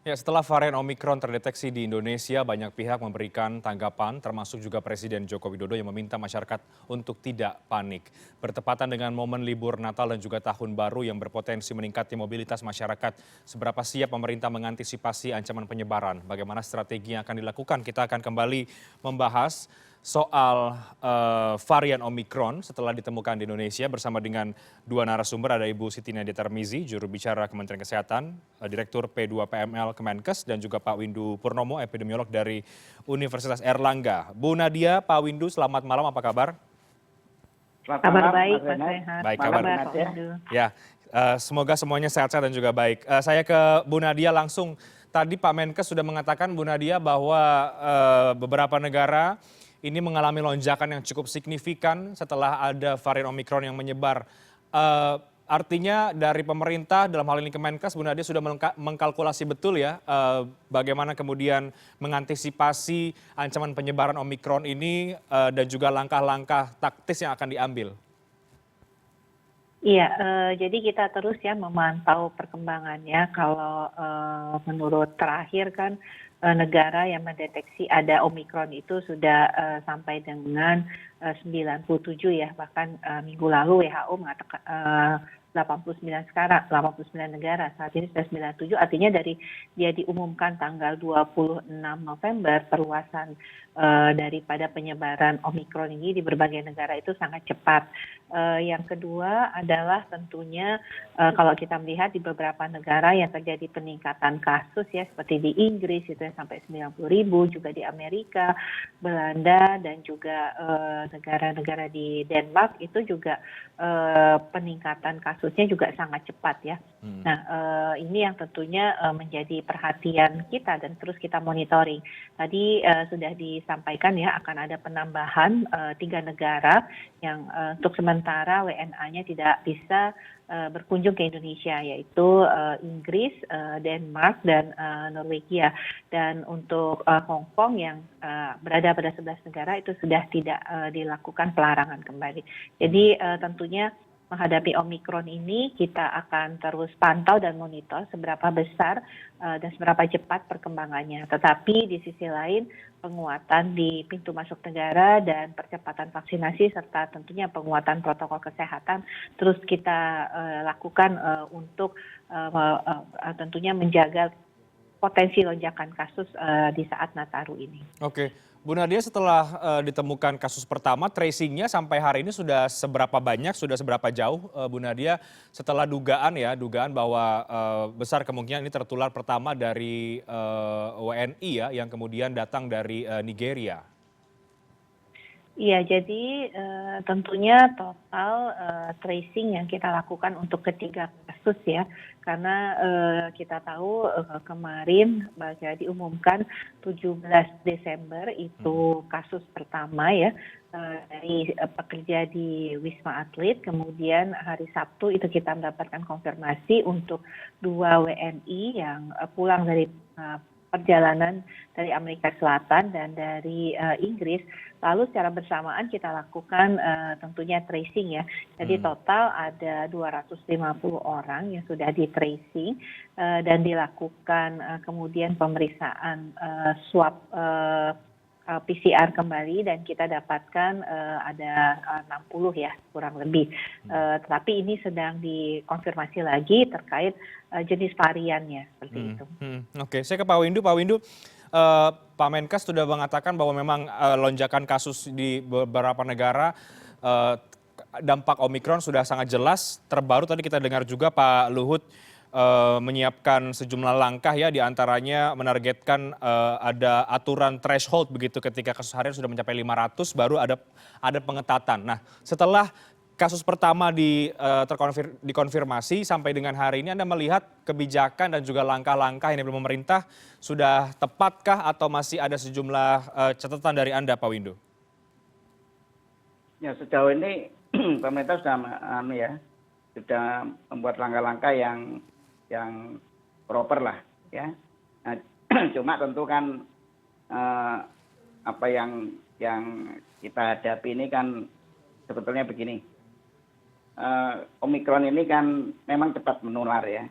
Ya, setelah varian Omikron terdeteksi di Indonesia, banyak pihak memberikan tanggapan, termasuk juga Presiden Joko Widodo yang meminta masyarakat untuk tidak panik. Bertepatan dengan momen libur Natal dan juga Tahun Baru yang berpotensi meningkatnya mobilitas masyarakat, seberapa siap pemerintah mengantisipasi ancaman penyebaran? Bagaimana strategi yang akan dilakukan? Kita akan kembali membahas soal varian Omikron setelah ditemukan di Indonesia bersama dengan dua narasumber. Ada Ibu Siti Nadia Tarmizi, juru bicara Kementerian Kesehatan, Direktur P2PML Kemenkes, dan juga Pak Windu Purnomo, epidemiolog dari Universitas Erlangga. Bu Nadia, Pak Windu, selamat malam, apa kabar? Selamat Kabar malam, baik, Mas Pak Renat. Sehat. Baik, Apa kabar. kabar, Pak Sehat ya. Windu? Ya, semoga semuanya sehat-sehat dan juga baik. Saya ke Bu Nadia langsung. Tadi Pak Menkes sudah mengatakan, Bu Nadia, bahwa beberapa negara ini mengalami lonjakan yang cukup signifikan setelah ada varian Omikron yang menyebar. Artinya dari pemerintah, dalam hal ini Kemenkes, Bu Nadia sudah mengkalkulasi betul ya bagaimana kemudian mengantisipasi ancaman penyebaran Omikron ini dan juga langkah-langkah taktis yang akan diambil. Iya, jadi kita terus ya memantau perkembangannya. Kalau menurut terakhir kan negara yang mendeteksi ada Omikron itu sudah sampai dengan 97 ya, bahkan minggu lalu WHO mengatakan 89 sekarang, 89 negara, saat ini sudah 97, artinya dari dia diumumkan tanggal 26 November, perluasan daripada penyebaran Omikron ini di berbagai negara itu sangat cepat. Yang kedua adalah tentunya kalau kita melihat di beberapa negara yang terjadi peningkatan kasus ya, seperti di Inggris itu yang sampai 90.000, juga di Amerika, Belanda, dan juga negara-negara di Denmark itu juga peningkatan kasusnya juga sangat cepat ya. Nah, ini yang tentunya menjadi perhatian kita dan terus kita monitoring. Tadi sudah disampaikan ya, akan ada penambahan 3 negara yang untuk sementara WNA-nya tidak bisa berkunjung ke Indonesia, yaitu Inggris, Denmark, dan Norwegia. Dan untuk Hong Kong yang berada pada 11 negara itu sudah tidak dilakukan pelarangan kembali. Jadi tentunya menghadapi Omikron ini kita akan terus pantau dan monitor seberapa besar dan seberapa cepat perkembangannya. Tetapi di sisi lain penguatan di pintu masuk negara dan percepatan vaksinasi serta tentunya penguatan protokol kesehatan terus kita lakukan untuk tentunya menjaga potensi lonjakan kasus di saat Nataru ini. Oke. Bu Nadia, setelah ditemukan kasus pertama, tracingnya sampai hari ini sudah seberapa banyak, sudah seberapa jauh, Bu Nadia, setelah dugaan bahwa besar kemungkinan ini tertular pertama dari WNI ya, yang kemudian datang dari Nigeria. Iya, jadi tentunya total tracing yang kita lakukan untuk ketiga kasus ya, karena kita tahu kemarin bahwa diumumkan 17 Desember itu kasus pertama ya, dari pekerja di Wisma Atlet, kemudian hari Sabtu itu kita mendapatkan konfirmasi untuk 2 WNI yang pulang dari perjalanan dari Amerika Selatan dan dari Inggris. Lalu secara bersamaan kita lakukan tentunya tracing ya. Jadi total ada 250 orang yang sudah di tracing dan dilakukan kemudian pemeriksaan swab PCR kembali dan kita dapatkan ada 60 ya kurang lebih. Tetapi ini sedang dikonfirmasi lagi terkait jenis variannya seperti itu. Oke, saya ke Pak Windu. Pak Windu, Pak Menkes sudah mengatakan bahwa memang lonjakan kasus di beberapa negara dampak Omikron sudah sangat jelas. Terbaru tadi kita dengar juga Pak Luhut menyiapkan sejumlah langkah ya, diantaranya menargetkan ada aturan threshold begitu ketika kasus harian sudah mencapai 500 baru ada pengetatan. Nah, setelah kasus pertama dikonfirmasi sampai dengan hari ini, Anda melihat kebijakan dan juga langkah-langkah yang diambil pemerintah sudah tepatkah atau masih ada sejumlah catatan dari Anda, Pak Windu? Ya, sejauh ini pemerintah sudah membuat langkah-langkah yang proper lah ya. Nah, cuma tentu kan apa yang kita hadapi ini kan sebetulnya begini. Omikron ini kan memang cepat menular ya,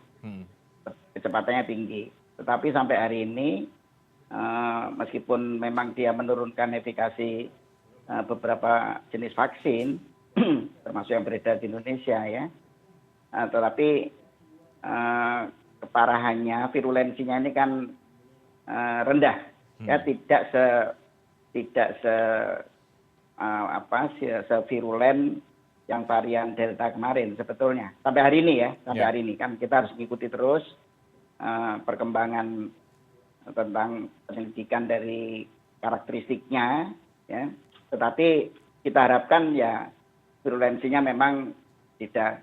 kecepatannya tinggi. Tetapi sampai hari ini meskipun memang dia menurunkan efikasi beberapa jenis vaksin, termasuk yang beredar di Indonesia ya, tetapi keparahannya, virulensinya ini kan rendah, ya tidak sevirulen yang varian Delta kemarin sebetulnya. Sampai hari ini ya, sampai hari ini kan kita harus mengikuti terus perkembangan tentang penyelidikan dari karakteristiknya, ya. Tetapi kita harapkan ya virulensinya memang tidak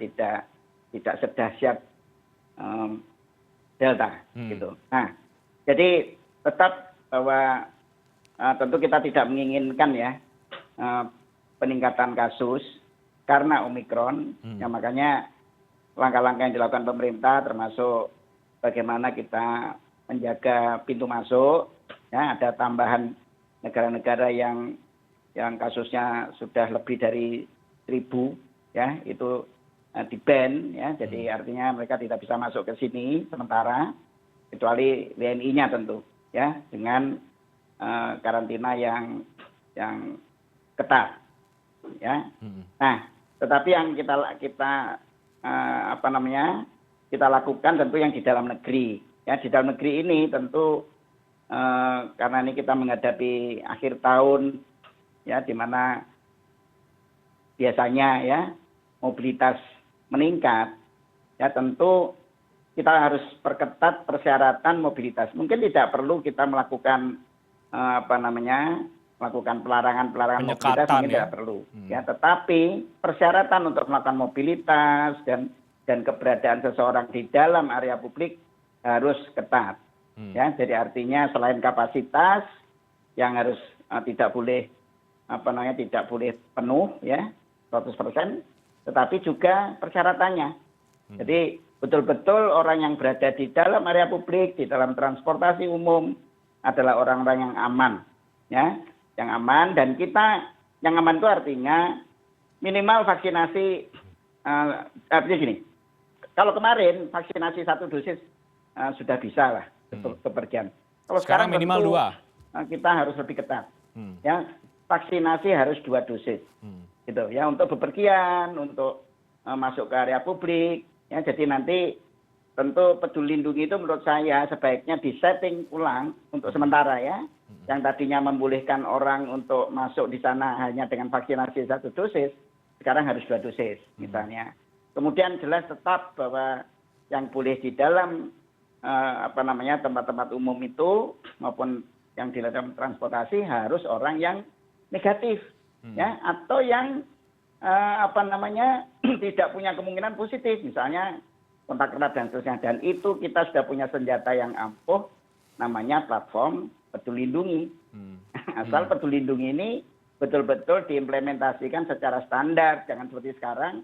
sedahsyat Delta, gitu. Nah, jadi tetap bahwa tentu kita tidak menginginkan ya peningkatan kasus karena Omikron, ya makanya langkah-langkah yang dilakukan pemerintah termasuk bagaimana kita menjaga pintu masuk, ya ada tambahan negara-negara yang kasusnya sudah lebih dari 1.000, ya itu di-ban, ya jadi artinya mereka tidak bisa masuk ke sini sementara, kecuali WNI-nya tentu, ya dengan karantina yang ketat, ya. Nah, tetapi yang kita kita lakukan tentu yang di dalam negeri. Ya, di dalam negeri ini tentu karena ini kita menghadapi akhir tahun, ya, di mana biasanya ya mobilitas meningkat, ya tentu kita harus perketat persyaratan mobilitas. Mungkin tidak perlu kita melakukan melakukan pelarangan mobilitas, mungkin tidak perlu. Ya, tetapi persyaratan untuk melakukan mobilitas dan keberadaan seseorang di dalam area publik harus ketat. Ya, jadi artinya selain kapasitas yang harus tidak boleh penuh ya 100%, tetapi juga persyaratannya. Jadi betul-betul orang yang berada di dalam area publik, di dalam transportasi umum adalah orang-orang yang aman, ya, yang aman. Dan kita yang aman itu artinya minimal vaksinasi. Artinya gini, kalau kemarin vaksinasi 1 dosis sudah bisa lah bepergian. Kalau sekarang minimal 2. Kita harus lebih ketat. Ya, vaksinasi harus 2 dosis. Gitu ya, untuk bepergian, untuk masuk ke area publik, ya. Jadi nanti tentu Peduli Lindungi itu menurut saya sebaiknya disetting ulang untuk sementara ya. Yang tadinya membolehkan orang untuk masuk di sana hanya dengan vaksinasi 1 dosis, sekarang harus 2 dosis misalnya. Kemudian jelas tetap bahwa yang boleh di dalam tempat-tempat umum itu maupun yang di dalam transportasi harus orang yang negatif, ya, atau yang tidak punya kemungkinan positif, misalnya kontak erat dan seterusnya. Dan itu kita sudah punya senjata yang ampuh, namanya platform Peduli Lindungi. Asal Peduli Lindungi ini betul-betul diimplementasikan secara standar, jangan seperti sekarang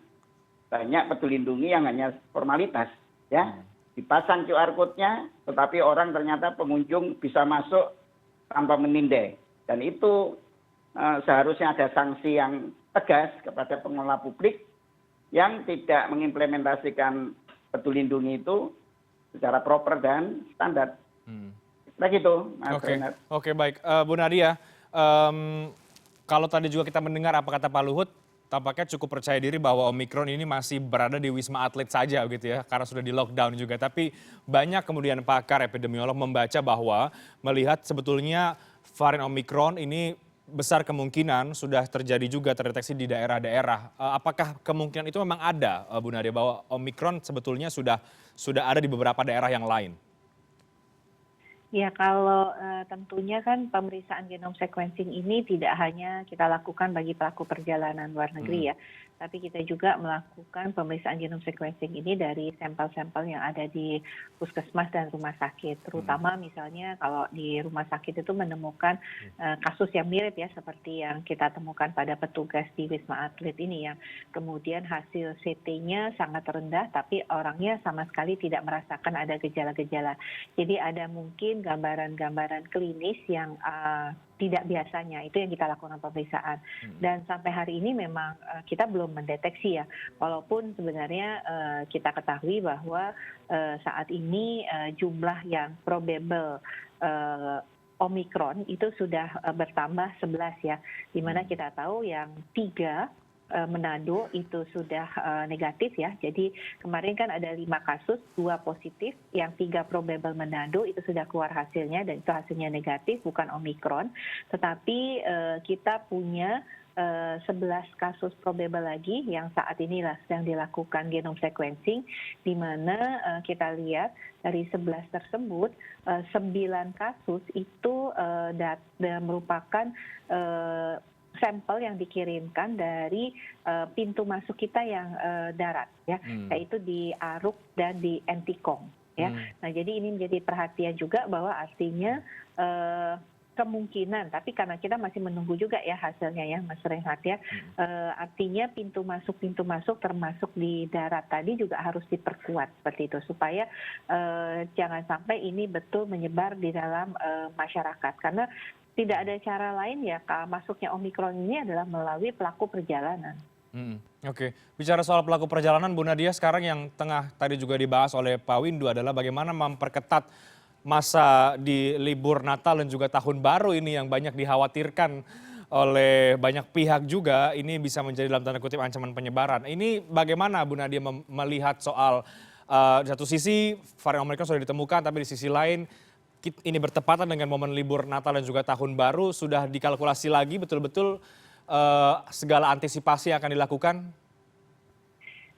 banyak Peduli Lindungi yang hanya formalitas, ya, dipasang QR code-nya, tetapi orang ternyata pengunjung bisa masuk tanpa menindai. Dan itu seharusnya ada sanksi yang tegas kepada pengelola publik yang tidak mengimplementasikan Peduli Lindungi itu secara proper dan standar. Begitu, Mas Renat. Oke, baik. Bu Nadia, kalau tadi juga kita mendengar apa kata Pak Luhut, tampaknya cukup percaya diri bahwa Omikron ini masih berada di Wisma Atlet saja gitu ya, karena sudah di lockdown juga. Tapi banyak kemudian pakar epidemiolog membaca bahwa melihat sebetulnya varian Omikron ini besar kemungkinan sudah terjadi juga terdeteksi di daerah-daerah. Apakah kemungkinan itu memang ada, Bu Nadia, bahwa Omikron sebetulnya sudah ada di beberapa daerah yang lain? Ya, kalau tentunya kan pemeriksaan genome sequencing ini tidak hanya kita lakukan bagi pelaku perjalanan luar negeri ya, tapi kita juga melakukan pemeriksaan genome sequencing ini dari sampel-sampel yang ada di puskesmas dan rumah sakit. Terutama misalnya kalau di rumah sakit itu menemukan kasus yang mirip ya, seperti yang kita temukan pada petugas di Wisma Atlet ini, yang kemudian hasil CT-nya sangat rendah, tapi orangnya sama sekali tidak merasakan ada gejala-gejala. Jadi ada mungkin gambaran-gambaran klinis yang tidak biasanya. Itu yang kita lakukan pemeriksaan. Dan sampai hari ini memang kita belum mendeteksi ya. Walaupun sebenarnya kita ketahui bahwa saat ini jumlah yang probable Omikron itu sudah bertambah 11 ya. Di mana kita tahu yang 3 Manado itu sudah negatif ya. Jadi kemarin kan ada 5 kasus, 2 positif, yang 3 probable Manado itu sudah keluar hasilnya dan itu hasilnya negatif, bukan Omikron. Tetapi kita punya 11 kasus probable lagi yang saat inilah sedang dilakukan genome sequencing, di mana kita lihat dari 11 tersebut 9 kasus itu merupakan sampel yang dikirimkan dari pintu masuk kita yang darat ya, yaitu di Aruk dan di Entikong ya. Nah, jadi ini menjadi perhatian juga bahwa artinya kemungkinan, tapi karena kita masih menunggu juga ya hasilnya ya Mas Renhat ya, artinya pintu masuk termasuk di darat tadi juga harus diperkuat seperti itu supaya jangan sampai ini betul menyebar di dalam masyarakat, karena tidak ada cara lain ya masuknya Omikron ini adalah melalui pelaku perjalanan. Oke, bicara soal pelaku perjalanan, Bu Nadia, sekarang yang tengah tadi juga dibahas oleh Pak Windu adalah bagaimana memperketat masa di libur Natal dan juga Tahun Baru ini yang banyak dikhawatirkan oleh banyak pihak juga, ini bisa menjadi dalam tanda kutip ancaman penyebaran. Ini bagaimana Bu Nadia melihat soal di satu sisi varian Omikron sudah ditemukan, tapi di sisi lain ini bertepatan dengan momen libur Natal dan juga Tahun Baru, sudah dikalkulasi lagi betul-betul segala antisipasi yang akan dilakukan?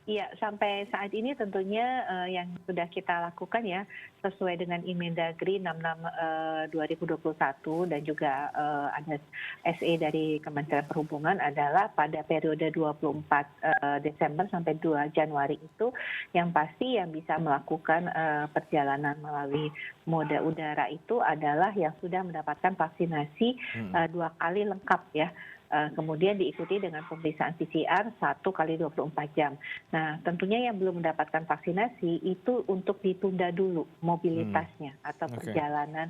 Iya, sampai saat ini tentunya yang sudah kita lakukan ya sesuai dengan Imendagri 66 2021 dan juga ada SE dari Kementerian Perhubungan adalah pada periode 24 Desember sampai 2 Januari itu yang pasti yang bisa melakukan perjalanan melalui moda udara itu adalah yang sudah mendapatkan vaksinasi 2 kali lengkap ya. Kemudian diikuti dengan pemeriksaan PCR 1 kali 24 jam. Nah, tentunya yang belum mendapatkan vaksinasi itu untuk ditunda dulu mobilitasnya atau perjalanan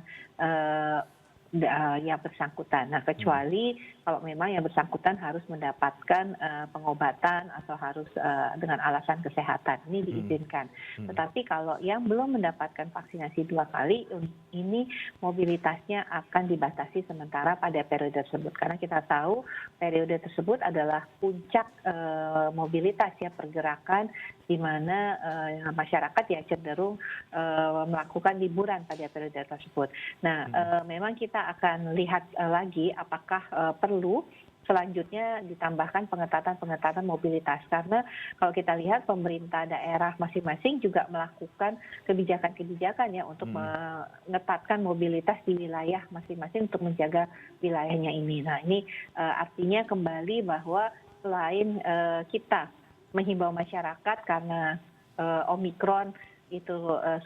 yang bersangkutan. Nah, kecuali kalau memang yang bersangkutan harus mendapatkan pengobatan atau harus dengan alasan kesehatan, ini diizinkan. Tetapi kalau yang belum mendapatkan vaksinasi 2 kali, ini mobilitasnya akan dibatasi sementara pada periode tersebut. Karena kita tahu periode tersebut adalah puncak mobilitas ya, pergerakan di mana masyarakat ya cenderung melakukan liburan pada periode tersebut. Nah, memang kita akan lihat lagi apakah perlu selanjutnya ditambahkan pengetatan mobilitas, karena kalau kita lihat pemerintah daerah masing-masing juga melakukan kebijakan ya untuk mengetatkan mobilitas di wilayah masing-masing untuk menjaga wilayahnya ini. Nah, ini artinya kembali bahwa selain kita menghimbau masyarakat karena Omikron itu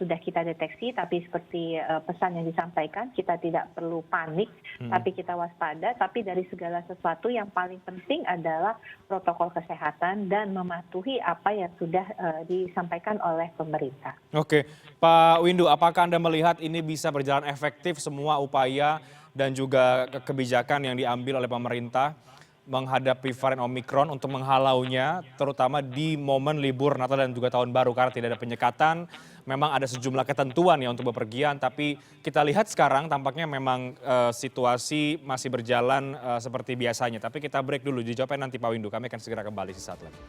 sudah kita deteksi, tapi seperti pesan yang disampaikan, kita tidak perlu panik, tapi kita waspada. Tapi dari segala sesuatu yang paling penting adalah protokol kesehatan dan mematuhi apa yang sudah disampaikan oleh pemerintah. Oke, Pak Windu, apakah Anda melihat ini bisa berjalan efektif semua upaya dan juga kebijakan yang diambil oleh pemerintah menghadapi varian Omikron untuk menghalaunya, terutama di momen libur Natal dan juga Tahun Baru, karena tidak ada penyekatan, memang ada sejumlah ketentuan ya untuk bepergian, tapi kita lihat sekarang tampaknya memang situasi masih berjalan seperti biasanya. Tapi kita break dulu, dijawabnya nanti Pak Windu, kami akan segera kembali sesaat lagi.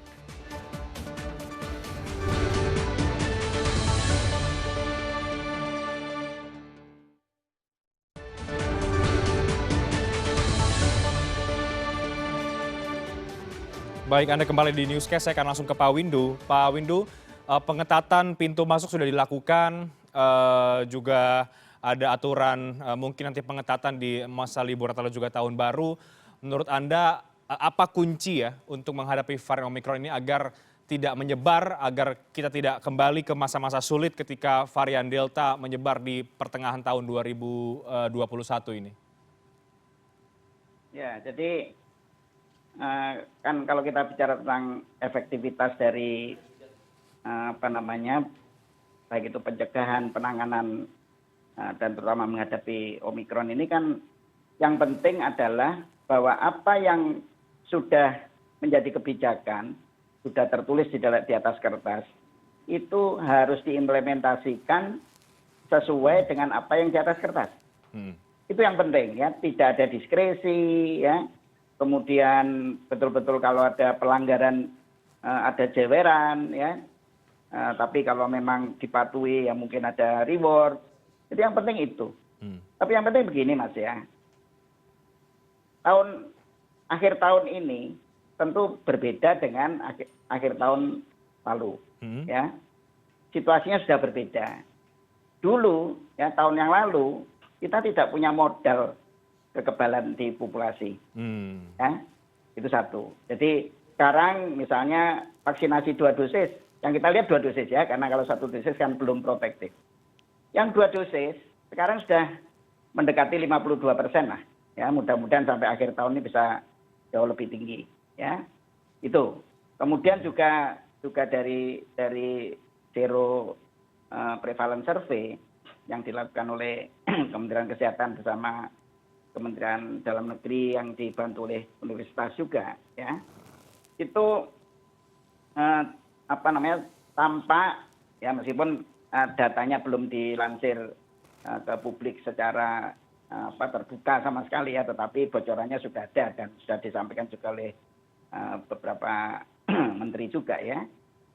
Baik, Anda kembali di Newscast, saya akan langsung ke Pak Windu. Pak Windu, pengetatan pintu masuk sudah dilakukan, juga ada aturan mungkin nanti pengetatan di masa libur Natal juga Tahun Baru. Menurut Anda, apa kunci ya untuk menghadapi varian Omikron ini agar tidak menyebar, agar kita tidak kembali ke masa-masa sulit ketika varian Delta menyebar di pertengahan tahun 2021 ini? Ya, jadi kan kalau kita bicara tentang efektivitas dari baik itu pencegahan, penanganan dan terutama menghadapi Omikron ini kan yang penting adalah bahwa apa yang sudah menjadi kebijakan, sudah tertulis di atas kertas, itu harus diimplementasikan sesuai dengan apa yang di atas kertas. Itu yang penting ya, tidak ada diskresi ya. Kemudian betul-betul kalau ada pelanggaran ada jeweran ya. Tapi kalau memang dipatuhi ya mungkin ada reward. Jadi yang penting itu. Tapi yang penting begini Mas ya. Akhir tahun ini tentu berbeda dengan akhir tahun lalu ya. Situasinya sudah berbeda. Dulu ya tahun yang lalu kita tidak punya modal kekebalan di populasi. Ya, itu satu. Jadi sekarang misalnya vaksinasi 2 dosis, yang kita lihat 2 dosis ya, karena kalau 1 dosis kan belum protektif. Yang 2 dosis sekarang sudah mendekati 52% lah. Ya, mudah-mudahan sampai akhir tahun ini bisa jauh lebih tinggi. Ya, itu. Kemudian juga dari Zero Prevalence Survey yang dilakukan oleh Kementerian Kesehatan bersama Kementerian Dalam Negeri yang dibantu oleh universitas juga ya. Itu tampak ya meskipun datanya belum dilansir ke publik secara terbuka sama sekali ya, tetapi bocorannya sudah ada dan sudah disampaikan juga oleh beberapa menteri juga ya,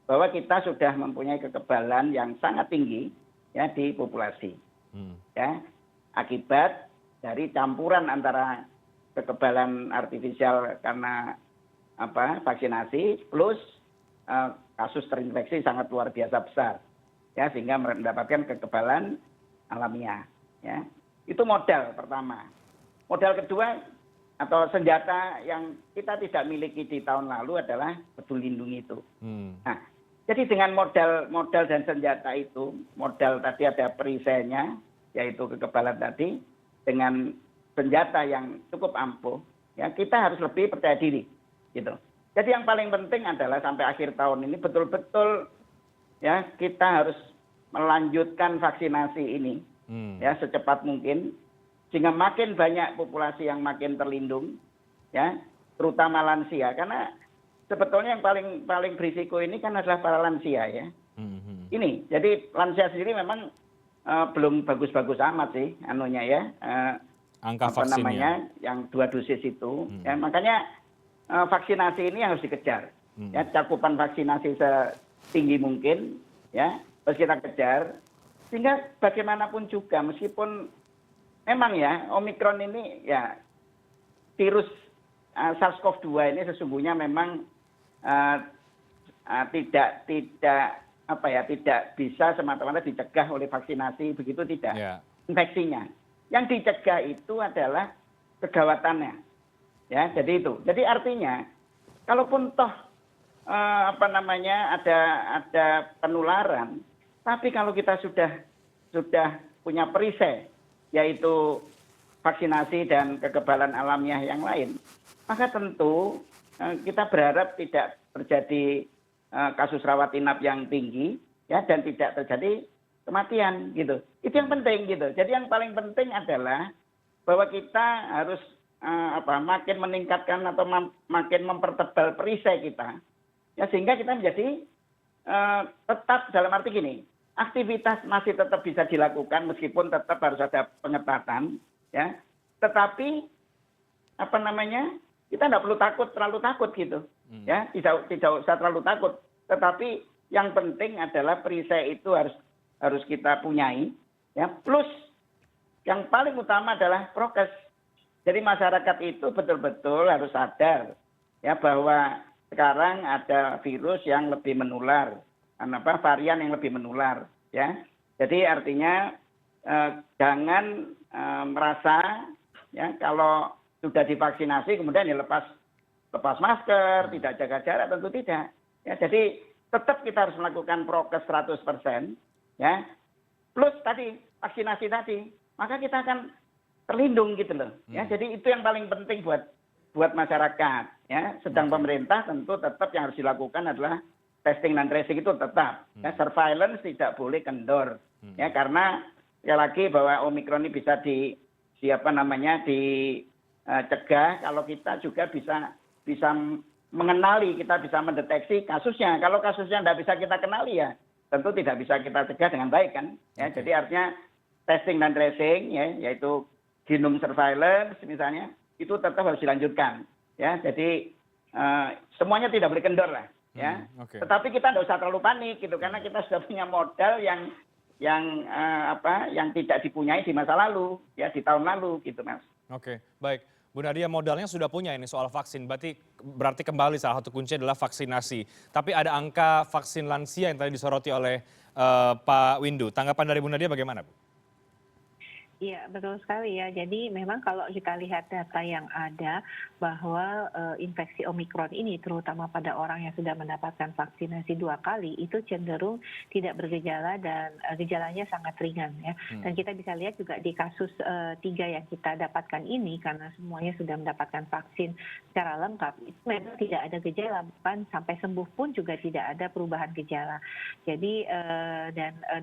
bahwa kita sudah mempunyai kekebalan yang sangat tinggi ya di populasi ya, akibat dari campuran antara kekebalan artifisial karena vaksinasi plus kasus terinfeksi sangat luar biasa besar ya, sehingga mendapatkan kekebalan alamiah ya. Itu modal pertama. Modal kedua atau senjata yang kita tidak miliki di tahun lalu adalah Peduli Lindungi itu. Nah, jadi dengan modal dan senjata itu, modal tadi ada perisainya, yaitu kekebalan tadi, dengan senjata yang cukup ampuh, ya kita harus lebih percaya diri, gitu. Jadi yang paling penting adalah sampai akhir tahun ini betul-betul ya kita harus melanjutkan vaksinasi ini, ya secepat mungkin, sehingga makin banyak populasi yang makin terlindung, ya terutama lansia, karena sebetulnya yang paling berisiko ini kan adalah para lansia ya. Ini, jadi lansia sendiri memang belum bagus-bagus amat sih, anunya ya. Angka vaksinnya. Yang 2 dosis itu, ya makanya vaksinasi ini harus dikejar. Ya, cakupan vaksinasi setinggi mungkin, ya harus kita kejar. Sehingga bagaimanapun juga, meskipun memang ya Omikron ini ya virus SARS-CoV-2 ini sesungguhnya memang tidak bisa semata-mata dicegah oleh vaksinasi, begitu tidak. Infeksinya yang dicegah itu adalah kegawatannya ya, jadi itu. Jadi artinya kalaupun toh ada penularan, tapi kalau kita sudah punya perisai yaitu vaksinasi dan kekebalan alamiah yang lain, maka tentu kita berharap tidak terjadi kasus rawat inap yang tinggi ya, dan tidak terjadi kematian gitu. Itu yang penting gitu. Jadi yang paling penting adalah bahwa kita harus makin meningkatkan atau makin mempertebal perisai kita ya, sehingga kita menjadi tetap, dalam arti gini, aktivitas masih tetap bisa dilakukan meskipun tetap harus ada pengetatan ya, tetapi kita tidak perlu terlalu takut gitu ya, tidak usah terlalu takut, tetapi yang penting adalah perisai itu harus kita punyai ya, plus yang paling utama adalah prokes. Jadi masyarakat itu betul-betul harus sadar ya bahwa sekarang ada virus yang lebih menular, varian yang lebih menular ya. Jadi artinya jangan merasa ya kalau sudah divaksinasi kemudian ya lepas masker, tidak jaga jarak, tentu tidak. Ya, jadi tetap kita harus melakukan prokes 100% ya. Plus tadi vaksinasi tadi, maka kita akan terlindung gitu loh. Ya, jadi itu yang paling penting buat masyarakat ya. Sedang pemerintah tentu tetap yang harus dilakukan adalah testing dan tracing itu tetap. Ya, surveillance tidak boleh kendor. Ya, karena sekali lagi bahwa Omikron ini bisa siapa namanya dicegah kalau kita juga bisa mengenali, kita bisa mendeteksi kasusnya. Kalau kasusnya tidak bisa kita kenali ya tentu tidak bisa kita cegah dengan baik kan. Ya, jadi artinya testing dan tracing ya, yaitu genome surveillance misalnya itu tetap harus dilanjutkan. Ya, jadi semuanya tidak boleh kendor lah. Ya, tetapi kita tidak usah terlalu panik gitu karena kita sudah punya modal yang tidak dipunyai di masa lalu, ya di tahun lalu gitu, Mas. Oke, baik. Bu Nadia, modalnya sudah punya ini soal vaksin. Berarti kembali salah satu kunci adalah vaksinasi. Tapi ada angka vaksin lansia yang tadi disoroti oleh Pak Windu. Tanggapan dari Bu Nadia bagaimana, Bu? Iya, betul sekali ya. Jadi memang kalau kita lihat data yang ada bahwa infeksi Omikron ini terutama pada orang yang sudah mendapatkan vaksinasi 2 kali itu cenderung tidak bergejala dan gejalanya sangat ringan ya. Dan kita bisa lihat juga di kasus 3 yang kita dapatkan ini karena semuanya sudah mendapatkan vaksin secara lengkap itu memang tidak ada gejala, bahkan sampai sembuh pun juga tidak ada perubahan gejala. Jadi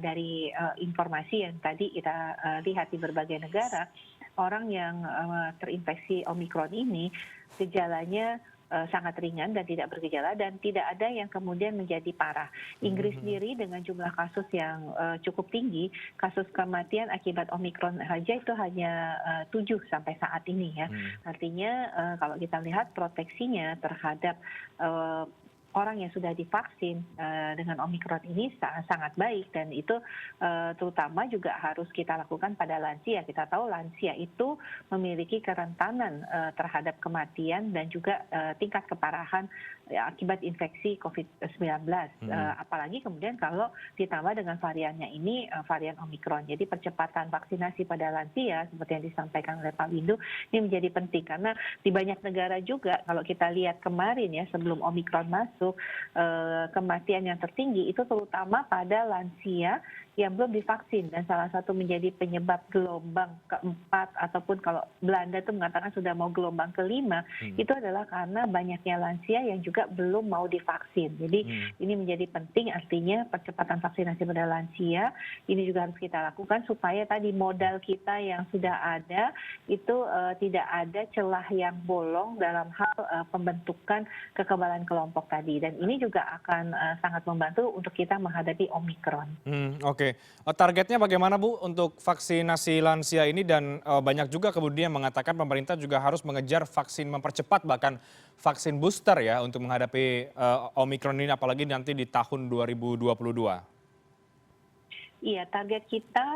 dari informasi yang tadi kita lihat di berbagai negara, orang yang terinfeksi Omikron ini gejalanya sangat ringan dan tidak bergejala dan tidak ada yang kemudian menjadi parah. Inggris sendiri dengan jumlah kasus yang cukup tinggi, kasus kematian akibat Omikron saja itu hanya 7 sampai saat ini ya. Artinya kalau kita lihat proteksinya terhadap orang yang sudah divaksin dengan Omikron ini sangat baik dan itu terutama juga harus kita lakukan pada lansia. Kita tahu lansia itu memiliki kerentanan terhadap kematian dan juga tingkat keparahan akibat infeksi COVID-19. Apalagi kemudian kalau ditambah dengan variannya ini varian Omikron. Jadi percepatan vaksinasi pada lansia seperti yang disampaikan oleh Pak Windu ini menjadi penting karena di banyak negara juga kalau kita lihat kemarin ya sebelum Omikron masuk kematian yang tertinggi itu terutama pada lansia yang belum divaksin dan salah satu menjadi penyebab gelombang keempat ataupun kalau Belanda itu mengatakan sudah mau gelombang kelima itu adalah karena banyaknya lansia yang juga belum mau divaksin. Jadi ini menjadi penting artinya percepatan vaksinasi pada lansia ini juga harus kita lakukan supaya tadi modal kita yang sudah ada itu tidak ada celah yang bolong dalam hal pembentukan kekebalan kelompok tadi dan ini juga akan sangat membantu untuk kita menghadapi Omikron. Oke. Targetnya bagaimana Bu untuk vaksinasi lansia ini dan banyak juga kemudian mengatakan pemerintah juga harus mengejar vaksin mempercepat bahkan vaksin booster ya untuk menghadapi Omikron ini apalagi nanti di tahun 2022. Iya, target kita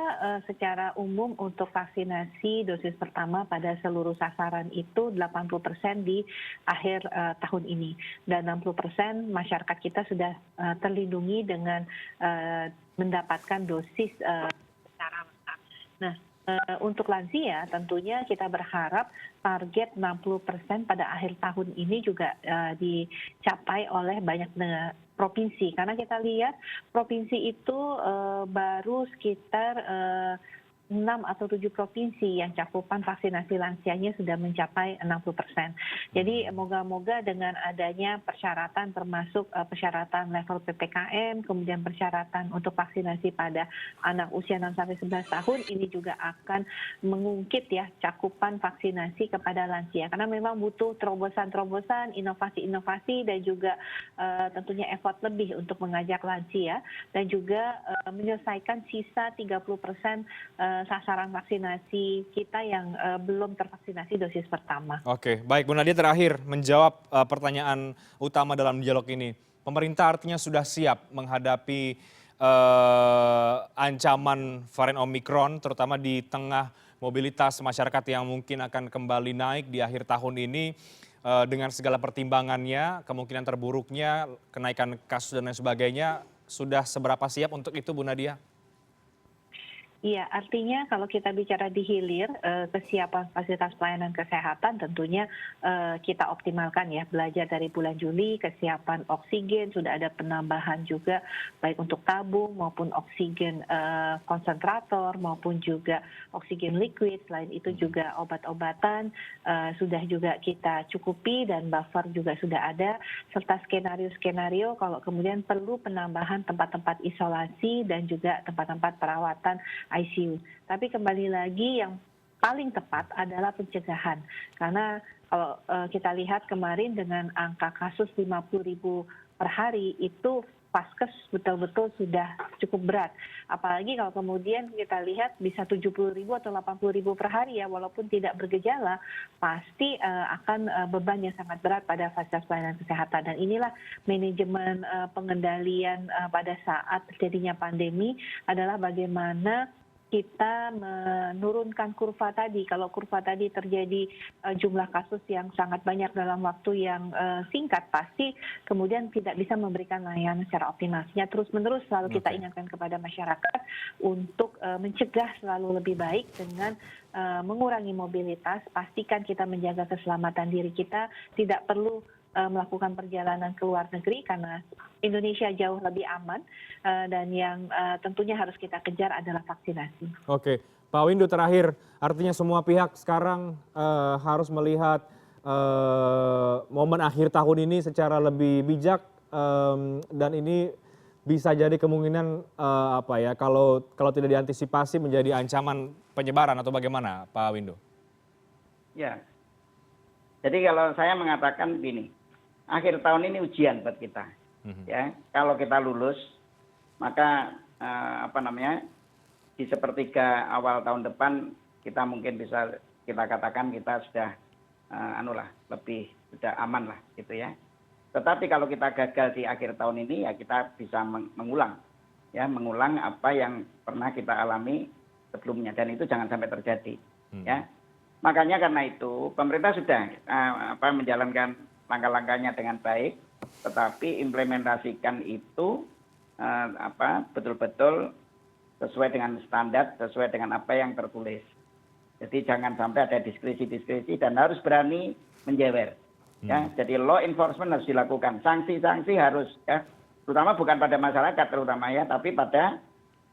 secara umum untuk vaksinasi dosis pertama pada seluruh sasaran itu 80% di akhir tahun ini. Dan 60% masyarakat kita sudah terlindungi dengan mendapatkan dosis secara lengkap. Nah, untuk lansia tentunya kita berharap target 60% pada akhir tahun ini juga dicapai oleh banyak provinsi karena kita lihat provinsi itu baru sekitar 6 atau 7 provinsi yang cakupan vaksinasi lansianya sudah mencapai 60%. Jadi moga-moga dengan adanya persyaratan termasuk persyaratan level PPKM, kemudian persyaratan untuk vaksinasi pada anak usia 6 sampai 11 tahun ini juga akan mengungkit ya cakupan vaksinasi kepada lansia karena memang butuh terobosan-terobosan, inovasi-inovasi dan juga tentunya effort lebih untuk mengajak lansia dan juga menyelesaikan sisa 30% sasaran vaksinasi kita yang belum tervaksinasi dosis pertama. Oke, baik Bu Nadia terakhir menjawab pertanyaan utama dalam dialog ini. Pemerintah artinya sudah siap menghadapi ancaman varian Omikron terutama di tengah mobilitas masyarakat yang mungkin akan kembali naik di akhir tahun ini dengan segala pertimbangannya, kemungkinan terburuknya, kenaikan kasus dan lain sebagainya. Sudah seberapa siap untuk itu Bu Nadia? Iya, artinya kalau kita bicara di hilir, kesiapan fasilitas pelayanan kesehatan tentunya kita optimalkan ya. Belajar dari bulan Juli, kesiapan oksigen, sudah ada penambahan juga baik untuk tabung maupun oksigen konsentrator maupun juga oksigen liquid. Selain itu juga obat-obatan sudah juga kita cukupi dan buffer juga sudah ada. Serta skenario-skenario kalau kemudian perlu penambahan tempat-tempat isolasi dan juga tempat-tempat perawatan ICU. Tapi kembali lagi yang paling tepat adalah pencegahan. Karena kalau kita lihat kemarin dengan angka kasus 50.000 per hari itu Vaskes betul-betul sudah cukup berat. Apalagi kalau kemudian kita lihat bisa 70.000 atau 80.000 per hari ya, walaupun tidak bergejala, pasti akan beban yang sangat berat pada fasilitas pelayanan kesehatan. Dan inilah manajemen pengendalian pada saat terjadinya pandemi adalah bagaimana kita menurunkan kurva tadi. Kalau kurva tadi terjadi jumlah kasus yang sangat banyak dalam waktu yang singkat, pasti kemudian tidak bisa memberikan layanan secara optimal. Terus-menerus selalu kita ingatkan kepada masyarakat untuk mencegah selalu lebih baik dengan mengurangi mobilitas, pastikan kita menjaga keselamatan diri kita, tidak perlu melakukan perjalanan ke luar negeri karena Indonesia jauh lebih aman dan yang tentunya harus kita kejar adalah vaksinasi. Oke, Pak Windu terakhir, artinya semua pihak sekarang harus melihat momen akhir tahun ini secara lebih bijak dan ini bisa jadi kemungkinan kalau tidak diantisipasi menjadi ancaman penyebaran atau bagaimana, Pak Windu? Ya, jadi kalau saya mengatakan begini, akhir tahun ini ujian buat kita. Ya, kalau kita lulus, maka di sepertiga awal tahun depan kita mungkin bisa kita katakan kita sudah lebih sudah aman lah gitu ya. Tetapi kalau kita gagal di akhir tahun ini ya kita bisa mengulang apa yang pernah kita alami sebelumnya dan itu jangan sampai terjadi. Ya, makanya karena itu pemerintah sudah menjalankan langkah-langkahnya dengan baik, tetapi implementasikan itu betul-betul sesuai dengan standar, sesuai dengan apa yang tertulis. Jadi jangan sampai ada diskresi-diskresi dan harus berani menjewer. Ya, jadi law enforcement harus dilakukan, sanksi-sanksi harus ya, terutama bukan pada masyarakat terutama ya, tapi pada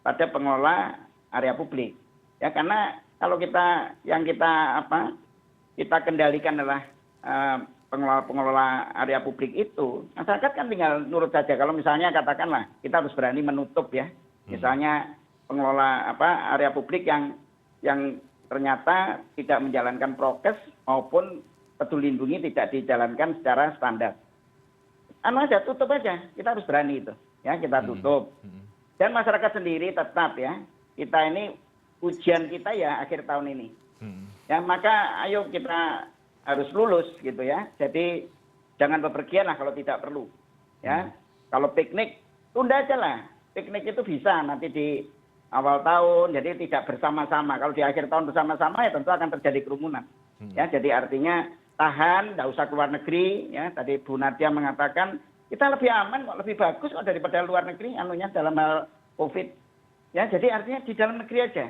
pengelola area publik. Ya, karena kalau kita kendalikan adalah pengelola area publik itu, masyarakat kan tinggal nurut saja. Kalau misalnya katakanlah kita harus berani menutup ya, misalnya pengelola area publik yang ternyata tidak menjalankan prokes maupun peduli lindungi tidak dijalankan secara standar. Aja tutup aja, kita harus berani itu, ya kita tutup. Dan masyarakat sendiri tetap ya, kita ini ujian kita ya akhir tahun ini. Ya maka ayo kita harus lulus gitu ya. Jadi jangan bepergian lah kalau tidak perlu. Ya. Kalau piknik tunda aja lah. Piknik itu bisa nanti di awal tahun jadi tidak bersama-sama. Kalau di akhir tahun bersama-sama ya tentu akan terjadi kerumunan. Ya, jadi artinya tahan, enggak usah keluar negeri ya. Tadi Bu Nadia mengatakan kita lebih aman kok, lebih bagus kok daripada luar negeri dalam hal Covid. Ya, jadi artinya di dalam negeri aja.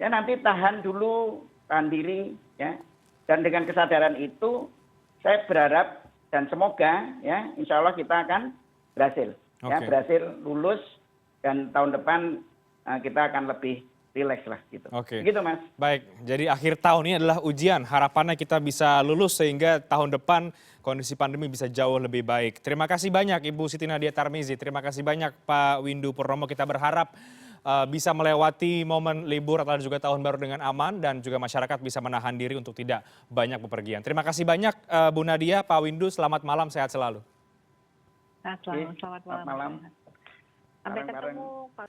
Ya nanti tahan dulu, tahan diri ya. Dan dengan kesadaran itu, saya berharap dan semoga ya, insya Allah kita akan berhasil. Ya, berhasil lulus dan tahun depan kita akan lebih rileks lah gitu. Gitu Mas. Baik, jadi akhir tahun ini adalah ujian. Harapannya kita bisa lulus sehingga tahun depan kondisi pandemi bisa jauh lebih baik. Terima kasih banyak Ibu Siti Nadia Tarmizi. Terima kasih banyak Pak Windu Purnomo. Kita berharap bisa melewati momen libur atau juga tahun baru dengan aman dan juga masyarakat bisa menahan diri untuk tidak banyak bepergian. Terima kasih banyak Bu Nadia, Pak Windu, selamat malam, sehat selalu. Selamat malam. Sampai ketemu Pak.